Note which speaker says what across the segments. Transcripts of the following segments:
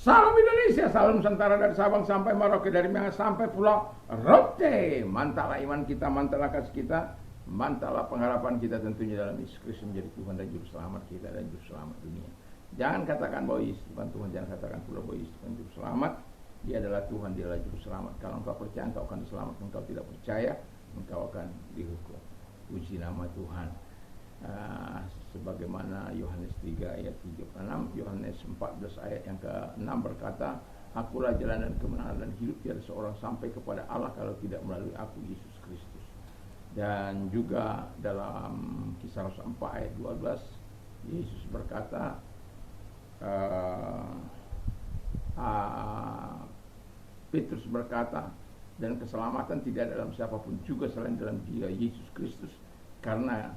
Speaker 1: Salam Indonesia, salam Nusantara dari Sabang sampai Merauke, dari Minang sampai Pulau Rote. Mantaplah iman kita, mantaplah kasih kita, mantaplah pengharapan kita tentunya dalam Yesus Kristus menjadi Tuhan dan Juru Selamat kita dan Juru Selamat dunia. Jangan katakan bahwa Yesus bukan Tuhan, jangan katakan pula bahwa Yesus bukan Juru Selamat. Dia adalah Tuhan, dia adalah Juru Selamat. Kalau engkau percaya, engkau akan diselamatkan. Engkau tidak percaya, engkau akan dihukum. Puji nama Tuhan. Sebagaimana Yohanes 3 ayat 36, Yohanes 14 ayat yang ke-6 berkata, akulah jalan dan kebenaran dan hidup, tiada seorang sampai kepada Allah kalau tidak melalui aku, Yesus Kristus. Dan juga dalam Kisah Rasul 4 ayat 12, Yesus berkata, Petrus berkata, dan keselamatan tidak ada dalam siapapun juga selain dalam Dia Yesus Kristus, karena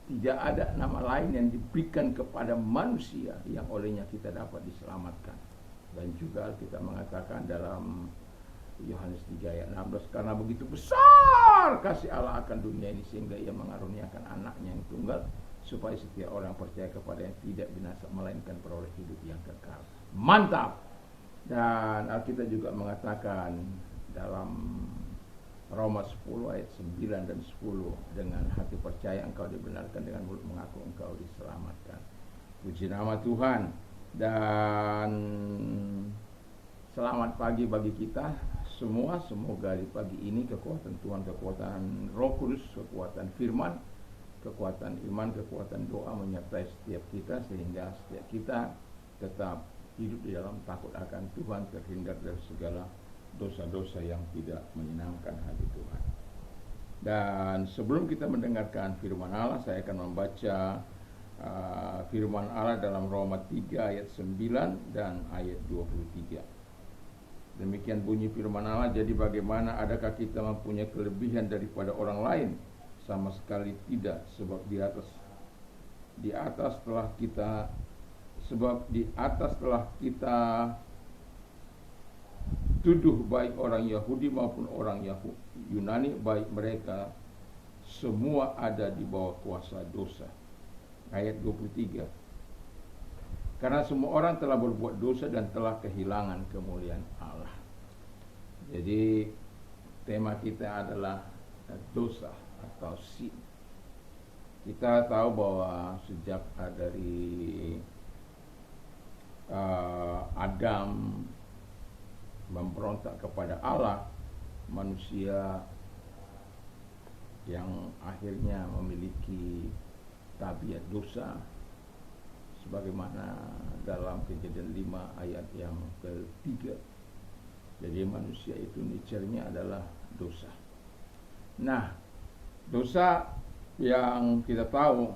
Speaker 1: tidak ada nama lain yang diberikan kepada manusia yang olehnya kita dapat diselamatkan. Dan juga kita mengatakan dalam Yohanes 3 ayat 16, karena begitu besar kasih Allah akan dunia ini sehingga Ia mengaruniakan anaknya yang tunggal, supaya setiap orang percaya kepada yang tidak binasa melainkan peroleh hidup yang kekal. Mantap. Dan Alkitab juga mengatakan dalam Roma 10 ayat 9 dan 10, dengan hati percaya engkau dibenarkan, dengan mulut mengaku engkau diselamatkan. Puji nama Tuhan. Dan selamat pagi bagi kita semua. Semoga di pagi ini kekuatan Tuhan, kekuatan Roh Kudus, kekuatan firman, kekuatan iman, kekuatan doa menyertai setiap kita, sehingga setiap kita tetap hidup di dalam takut akan Tuhan, terhindar dari segala dosa-dosa yang tidak menyenangkan hati Tuhan. Dan sebelum kita mendengarkan firman Allah, saya akan membaca firman Allah dalam Roma 3 ayat 9 dan ayat 23. Demikian bunyi firman Allah, jadi bagaimana adakah kita mempunyai kelebihan daripada orang lain? Sama sekali tidak, sebab di atas telah kita tuduh baik orang Yahudi maupun orang Yunani, baik mereka semua ada di bawah kuasa dosa. Ayat 23. Karena semua orang telah berbuat dosa dan telah kehilangan kemuliaan Allah. Jadi tema kita adalah dosa atau sin. Kita tahu bahwa sejak dari Adam memberontak kepada Allah, manusia yang akhirnya memiliki tabiat dosa, sebagaimana dalam Kejadian 5 ayat yang ke-3. Jadi manusia itu nature-nya adalah dosa. Nah, dosa yang kita tahu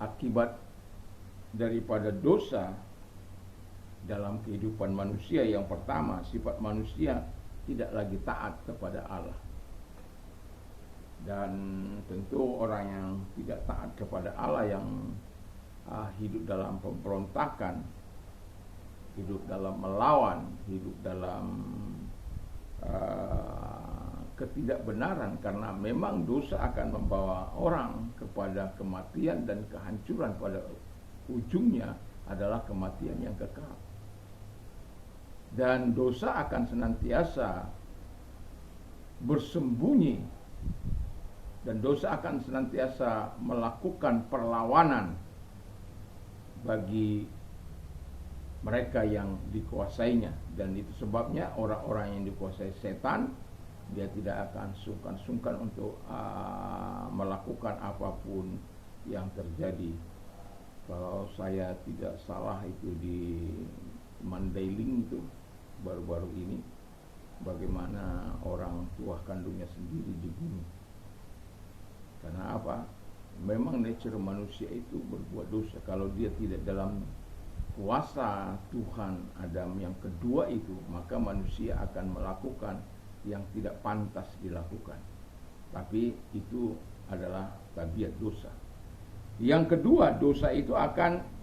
Speaker 1: akibat daripada dosa dalam kehidupan manusia, yang pertama, sifat manusia tidak lagi taat kepada Allah. Dan tentu orang yang tidak taat kepada Allah, yang hidup dalam pemberontakan, hidup dalam melawan, hidup dalam ketidakbenaran, karena memang dosa akan membawa orang kepada kematian, dan kehancuran pada ujungnya adalah kematian yang kekal. Dan dosa akan senantiasa bersembunyi, dan dosa akan senantiasa melakukan perlawanan bagi mereka yang dikuasainya. Dan itu sebabnya orang-orang yang dikuasai setan, dia tidak akan sungkan-sungkan untuk melakukan apapun yang terjadi. Kalau saya tidak salah, itu di Mandailing itu baru-baru ini, bagaimana orang tua kandungnya sendiri dibunuh. Karena apa? Memang nature manusia itu berbuat dosa. Kalau dia tidak dalam kuasa Tuhan Adam yang kedua itu, maka manusia akan melakukan yang tidak pantas dilakukan. Tapi itu adalah tabiat dosa. Yang kedua, dosa itu akan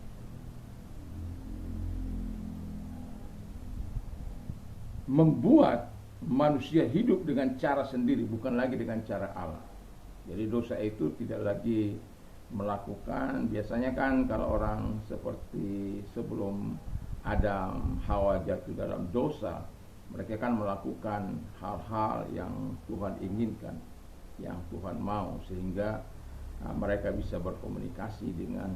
Speaker 1: membuat manusia hidup dengan cara sendiri, bukan lagi dengan cara Allah. Jadi dosa itu tidak lagi melakukan, biasanya kan kalau orang seperti sebelum Adam Hawa jatuh dalam dosa, mereka kan melakukan hal-hal yang Tuhan inginkan, yang Tuhan mau, sehingga mereka bisa berkomunikasi dengan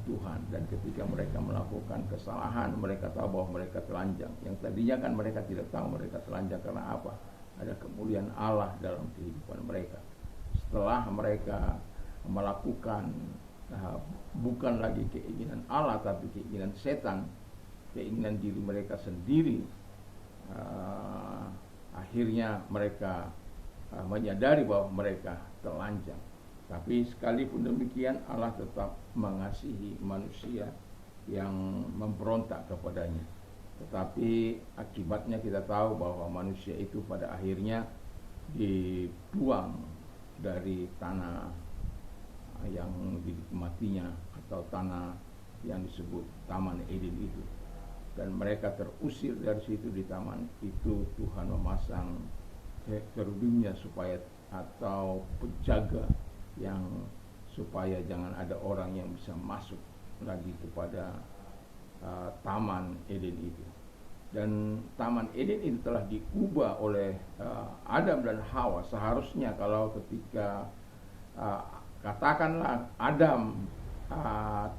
Speaker 1: Tuhan. Dan ketika mereka melakukan kesalahan, mereka tahu bahwa mereka telanjang. Yang tadinya kan mereka tidak tahu mereka telanjang karena apa? Ada kemuliaan Allah dalam kehidupan mereka. Setelah mereka melakukan bukan lagi keinginan Allah, tapi keinginan setan, keinginan diri mereka sendiri, akhirnya mereka menyadari bahwa mereka telanjang. Tapi sekalipun demikian, Allah tetap mengasihi manusia yang memberontak kepadanya. Tetapi akibatnya kita tahu bahwa manusia itu pada akhirnya dibuang dari tanah yang dinikmatinya, atau tanah yang disebut Taman Eden itu. Dan mereka terusir dari situ. Di taman itu Tuhan memasang kerudungnya supaya, atau penjaga, yang supaya jangan ada orang yang bisa masuk lagi kepada Taman Eden itu. Dan Taman Eden itu telah diubah oleh Adam dan Hawa. Seharusnya kalau ketika katakanlah Adam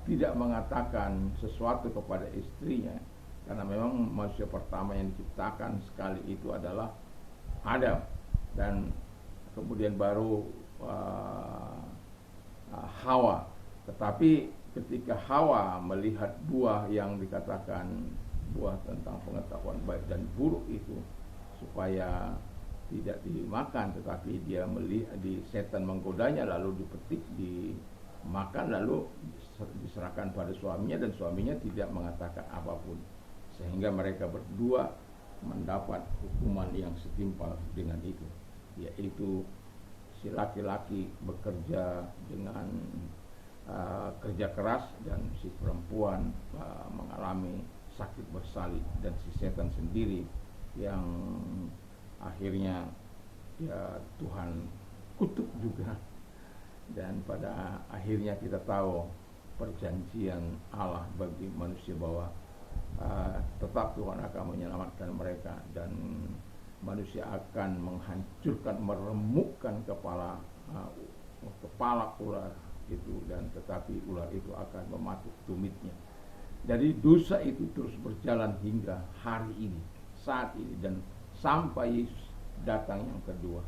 Speaker 1: tidak mengatakan sesuatu kepada istrinya, karena memang manusia pertama yang diciptakan sekali itu adalah Adam, dan kemudian baru Hawa. Tetapi ketika Hawa melihat buah yang dikatakan buah tentang pengetahuan baik dan buruk itu, supaya tidak dimakan, tetapi dia melihat, setan menggodanya, lalu dipetik, dimakan, lalu diserahkan pada suaminya, dan suaminya tidak mengatakan apapun, sehingga mereka berdua mendapat hukuman yang setimpal dengan itu, yaitu si laki-laki bekerja dengan kerja keras, dan si perempuan mengalami sakit bersalin, dan si setan sendiri yang akhirnya Tuhan kutuk juga. Dan pada akhirnya kita tahu perjanjian Allah bagi manusia bahwa tetap Tuhan akan menyelamatkan mereka, dan manusia akan menghancurkan, meremukkan kepala ular itu, dan tetapi ular itu akan mematuk tumitnya. Jadi dosa itu terus berjalan hingga hari ini, saat ini, dan sampai Yesus datang yang kedua.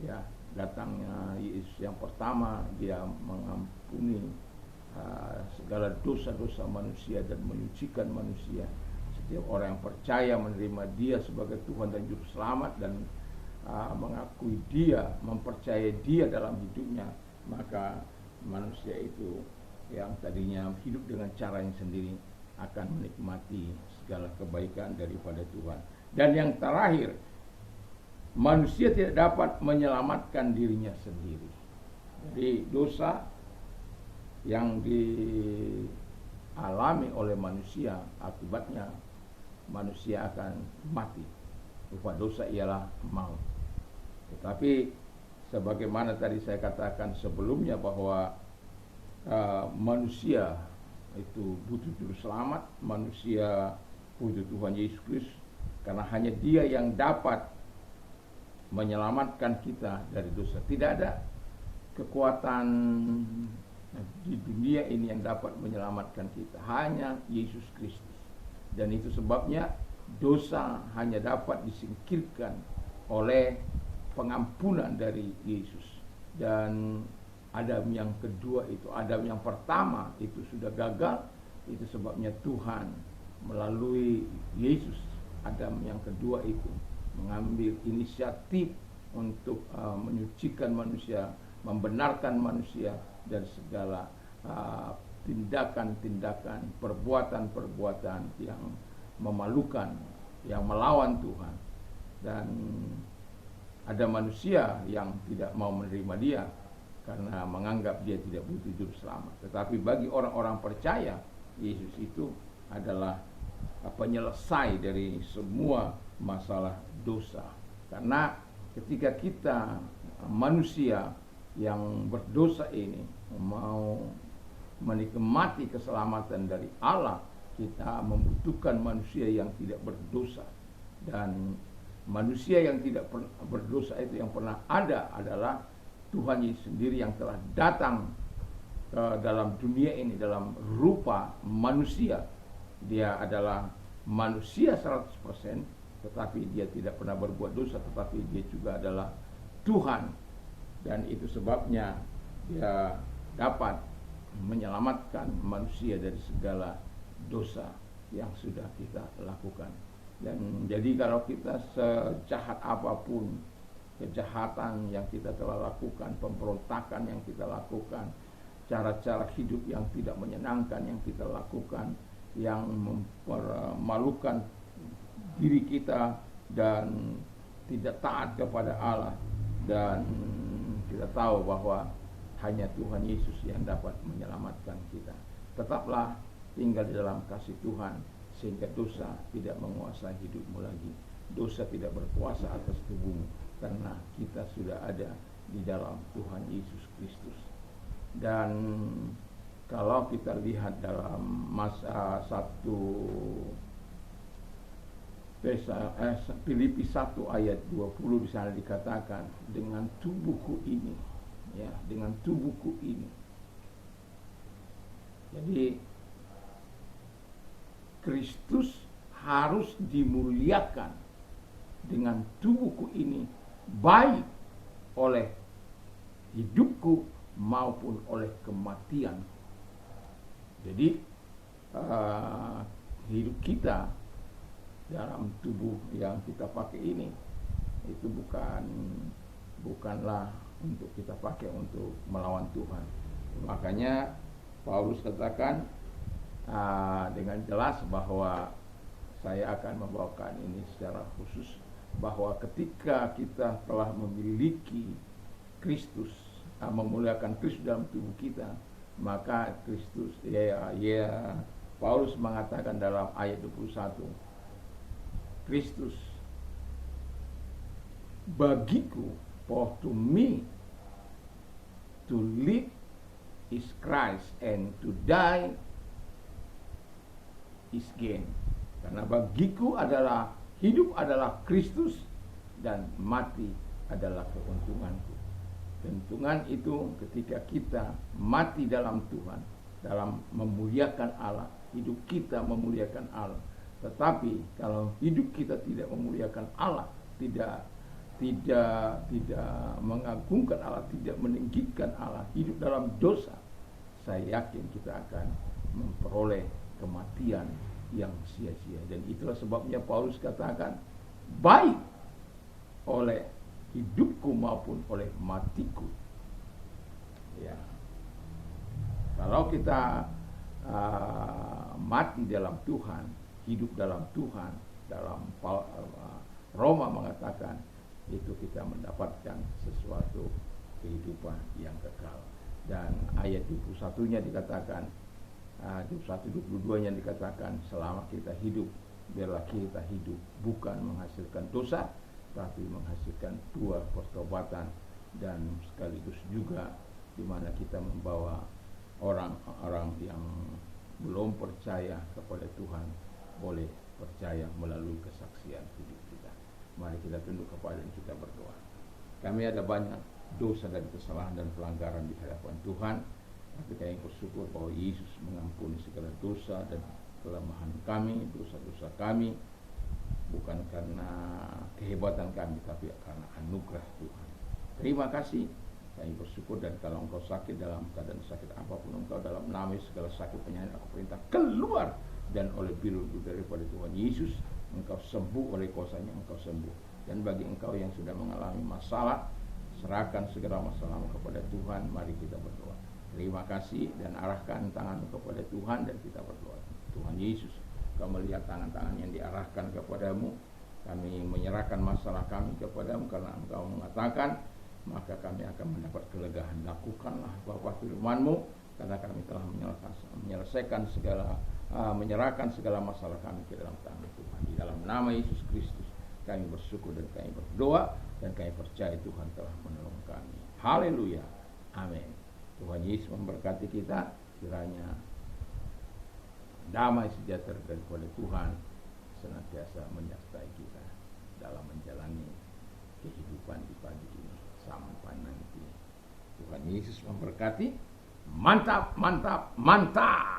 Speaker 1: Ya, datangnya Yesus yang pertama, dia mengampuni segala dosa-dosa manusia dan menyucikan manusia. Setiap orang yang percaya menerima dia sebagai Tuhan dan Juru Selamat, dan mengakui dia, mempercayai dia dalam hidupnya, maka manusia itu yang tadinya hidup dengan cara yang sendiri akan menikmati segala kebaikan daripada Tuhan. Dan yang terakhir, manusia tidak dapat menyelamatkan dirinya sendiri. Jadi dosa yang dialami oleh manusia, akibatnya manusia akan mati. Upah dosa ialah maut. Tetapi sebagaimana tadi saya katakan sebelumnya bahwa manusia itu butuh juru selamat, manusia butuh Tuhan Yesus Kristus, karena hanya Dia yang dapat menyelamatkan kita dari dosa. Tidak ada kekuatan di dunia ini yang dapat menyelamatkan kita, hanya Yesus Kristus. Dan itu sebabnya dosa hanya dapat disingkirkan oleh pengampunan dari Yesus. Dan Adam yang kedua itu, Adam yang pertama itu sudah gagal. Itu sebabnya Tuhan melalui Yesus, Adam yang kedua itu mengambil inisiatif untuk menyucikan manusia, membenarkan manusia dari segala tindakan-tindakan, perbuatan-perbuatan yang memalukan, yang melawan Tuhan. Dan ada manusia yang tidak mau menerima dia karena menganggap dia tidak butuh juru selamat. Tetapi bagi orang-orang percaya, Yesus itu adalah penyelesai dari semua masalah dosa. Karena ketika kita manusia yang berdosa ini mau menikmati keselamatan dari Allah, kita membutuhkan manusia yang tidak berdosa. Dan manusia yang tidak berdosa itu yang pernah ada adalah Tuhan Yesus sendiri yang telah datang ke dalam dunia ini dalam rupa manusia. Dia adalah manusia 100%, tetapi dia tidak pernah berbuat dosa, tetapi dia juga adalah Tuhan. Dan itu sebabnya dia dapat menyelamatkan manusia dari segala dosa yang sudah kita lakukan. Dan jadi kalau kita sejahat apapun kejahatan yang kita telah lakukan, pemberontakan yang kita lakukan, cara-cara hidup yang tidak menyenangkan yang kita lakukan, yang mempermalukan diri kita dan tidak taat kepada Allah, dan kita tahu bahwa hanya Tuhan Yesus yang dapat menyelamatkan kita. Tetaplah tinggal di dalam kasih Tuhan, sehingga dosa tidak menguasai hidupmu lagi. Dosa tidak berkuasa atas tubuhmu, karena kita sudah ada di dalam Tuhan Yesus Kristus. Dan kalau kita lihat dalam masa 1 Filipi 1 ayat 20 di sana dikatakan, dengan tubuhku ini, ya, dengan tubuhku ini. Jadi Kristus harus dimuliakan dengan tubuhku ini, baik oleh hidupku maupun oleh kematian. Jadi hidup kita dalam tubuh yang kita pakai ini itu bukanlah untuk kita pakai untuk melawan Tuhan. Makanya Paulus katakan dengan jelas bahwa saya akan membawakan ini secara khusus, bahwa ketika kita telah memiliki Kristus, memuliakan Kristus dalam tubuh kita, maka Kristus, Paulus mengatakan dalam ayat 21, Kristus bagiku, for to me to live is Christ and to die is gain. Karena bagiku adalah hidup adalah Kristus dan mati adalah keuntunganku. Keuntungan itu ketika kita mati dalam Tuhan, dalam memuliakan Allah, hidup kita memuliakan Allah. Tetapi kalau hidup kita tidak memuliakan Allah, tidak mengagungkan Allah, tidak meninggikan Allah, hidup dalam dosa, saya yakin kita akan memperoleh kematian yang sia-sia. Dan itulah sebabnya Paulus katakan, baik oleh hidupku maupun oleh matiku. Ya, kalau kita mati dalam Tuhan, hidup dalam Tuhan, dalam Roma mengatakan itu kita mendapatkan sesuatu kehidupan yang kekal. Dan ayat 21-nya dikatakan, 21-22-nya dikatakan, selama kita hidup, biarlah kita hidup bukan menghasilkan dosa, tapi menghasilkan buah pertobatan, dan sekaligus juga di mana kita membawa orang-orang yang belum percaya kepada Tuhan boleh percaya melalui kesaksian hidup kita. Mari kita tunduk kepala dan kita berdoa. Kami ada banyak dosa dan kesalahan dan pelanggaran di hadapan Tuhan, tapi kami bersyukur bahwa Yesus mengampuni segala dosa dan kelemahan kami, dosa-dosa kami, bukan karena kehebatan kami, tapi karena anugerah Tuhan. Terima kasih. Kami bersyukur, dan kalau engkau sakit dalam keadaan sakit apapun engkau, dalam nama segala sakit penyakit aku perintah keluar, dan oleh biru daripada Tuhan Yesus engkau sembuh, oleh kuasanya engkau sembuh. Dan bagi engkau yang sudah mengalami masalah, serahkan segala masalahmu kepada Tuhan. Mari kita berdoa. Terima kasih, dan arahkan tanganmu kepada Tuhan, dan kita berdoa. Tuhan Yesus, Kau melihat tangan-tangan yang diarahkan kepadamu. Kami menyerahkan masalah kami kepadamu, karena Engkau mengatakan, maka kami akan mendapat kelegaan. Lakukanlah Bapa firman-Mu, karena kami telah menyelesaikan segala, menyerahkan segala masalah kami ke dalam tangan Tuhan. Di dalam nama Yesus Kristus kami bersyukur dan kami berdoa, dan kami percaya Tuhan telah menolong kami. Haleluya. Amin. Tuhan Yesus memberkati kita, kiranya damai sejahtera daripada Tuhan senantiasa menyertai kita dalam menjalani kehidupan di pagi ini sampai nanti. Tuhan Yesus memberkati. Mantap, mantap, mantap.